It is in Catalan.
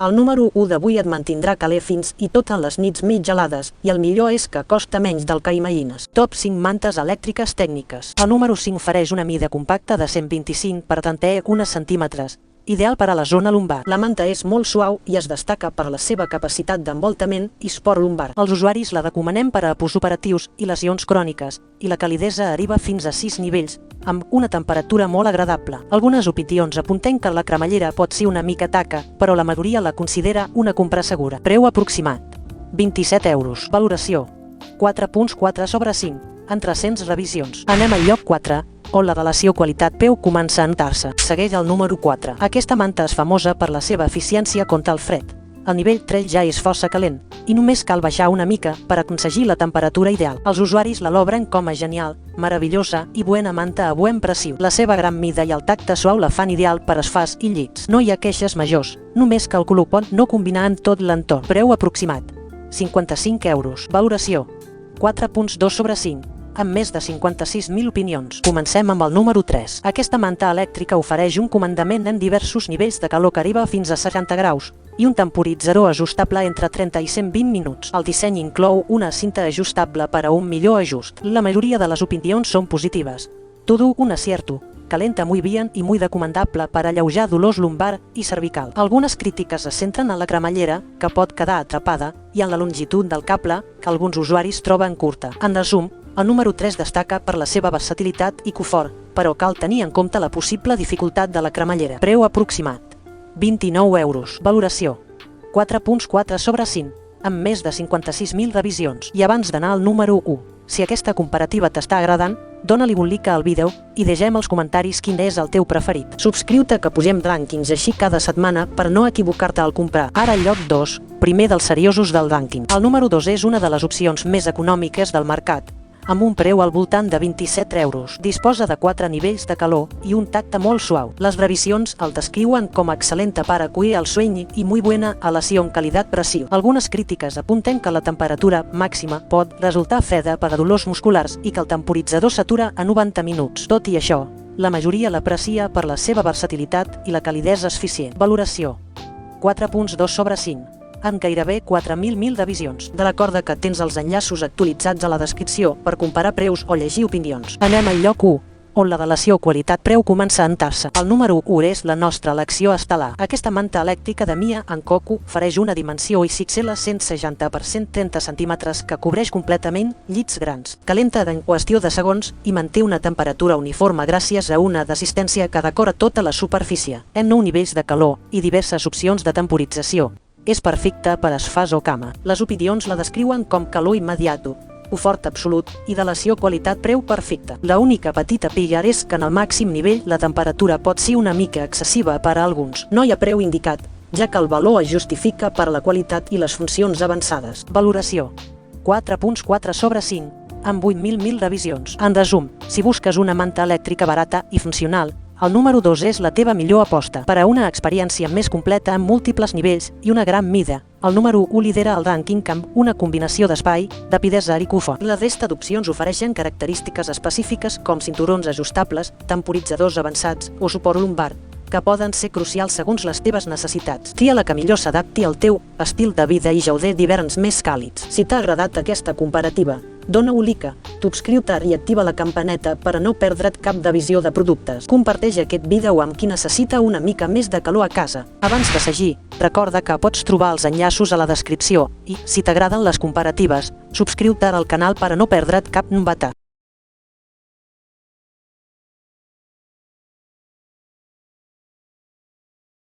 El número 1 d'avui et mantindrà caler fins i tot en les nits mig gelades, i el millor és que costa menys del que imagines. Top 5 mantes elèctriques tècniques. El número 5 ofereix una mida compacta de 125 per 31 centímetres, ideal per a la zona lumbar. La manta és molt suau i es destaca per la seva capacitat d'envoltament i suport lumbar. Els usuaris la recomanem per a postoperatius i lesions cròniques, i la calidesa arriba fins a 6 nivells, amb una temperatura molt agradable. Algunes opinions apunten que la cremallera pot ser una mica taca, però la majoria la considera una compra segura. Preu aproximat: 27 euros. Valoració: 4.4 sobre 5, en 300 revisions. Anem al lloc 4, on la relació qualitat-preu comença a notar-se. Segueix el número 4. Aquesta manta és famosa per la seva eficiència contra el fred. El nivell 3 ja és força calent, i només cal baixar una mica per aconseguir la temperatura ideal. Els usuaris la l'obren com a genial, meravellosa i buena manta a buen preciu. La seva gran mida i el tacte suau la fan ideal per a sofàs i llits. No hi ha queixes majors, només que el color pot no combinar en tot l'entorn. Preu aproximat: 55 euros. Valoració: 4.2 sobre 5, amb més de 56.000 opinions. Comencem amb el número 3. Aquesta manta elèctrica ofereix un comandament en diversos nivells de calor que arriba fins a 60 graus i un temporitzador ajustable entre 30 i 120 minuts. El disseny inclou una cinta ajustable per a un millor ajust. La majoria de les opinions són positives. Todo un acierto. Calenta muy bien y muy recomendable per alleujar dolors lumbar i cervical. Algunes crítiques es centren en la cremallera, que pot quedar atrapada, i en la longitud del cable, que alguns usuaris troben curta. En resum, el número 3 destaca per la seva versatilitat i confort, però cal tenir en compte la possible dificultat de la cremallera. Preu aproximat: 29 euros. Valoració: 4.4 sobre 5, amb més de 56.000 revisions. I abans d'anar al número 1, si aquesta comparativa t'està agradant, dona-li un like al vídeo i deixem als comentaris quin és el teu preferit. Subscriu-te que posem rànquings així cada setmana per no equivocar-te al comprar. Ara el lloc 2, primer dels seriosos del rànquing. El número 2 és una de les opcions més econòmiques del mercat, amb un preu al voltant de 27 euros. Disposa de 4 nivells de calor i un tacte molt suau. Les revisions el descriuen com a excel·lente para cuidar el sueño i muy buena relació amb qualitat-preciu. Algunes crítiques apunten que la temperatura màxima pot resultar freda per a dolors musculars i que el temporitzador s'atura a 90 minuts. Tot i això, la majoria l'aprecia per la seva versatilitat i la calidesa eficient. Valoració: 4.2 sobre 5. amb gairebé 4.000 revisions. De l'acord que tens els enllaços actualitzats a la descripció per comparar preus o llegir opinions. Anem al lloc 1, on la relació qualitat-preu comença a entar-se. El número 1 és la nostra elecció estel·lar. Aquesta manta elèctrica de Mia Koku ofereix una dimensió XL 160 per 130 centímetres que cobreix completament llits grans. Calenta en qüestió de segons i manté una temperatura uniforme gràcies a una resistència que decora tota la superfície. En 9 nivells de calor i diverses opcions de temporització. És perfecta per a sofàs o cama. Les opinions la descriuen com calor immediato, confort absolut i relació qualitat-preu perfecta. La única petita pigar és que en el màxim nivell la temperatura pot ser una mica excessiva per a alguns. No hi ha preu indicat, ja que el valor es justifica per la qualitat i les funcions avançades. Valoració: 4.4 sobre 5, amb 8.000 revisions. En resum, si busques una manta elèctrica barata i funcional, el número 2 és la teva millor aposta. Per a una experiència més completa amb múltiples nivells i una gran mida, el número 1 lidera el rànquing amb una combinació d'espai, rapidesa i confort. La resta d'opcions ofereixen característiques específiques com cinturons ajustables, temporitzadors avançats o suport lumbar, que poden ser crucials segons les teves necessitats. Tria la que millor s'adapti al teu estil de vida i gaudir d'hiverns més càlids. Si t'ha agradat aquesta comparativa, dona un like, subscriu-te i activa la campaneta per a no perdre't cap de visió de productes. Comparteix aquest vídeo amb qui necessita una mica més de calor a casa. Abans de seguir, recorda que pots trobar els enllaços a la descripció i, si t'agraden les comparatives, subscriu-te al canal per a no perdre't cap novetat.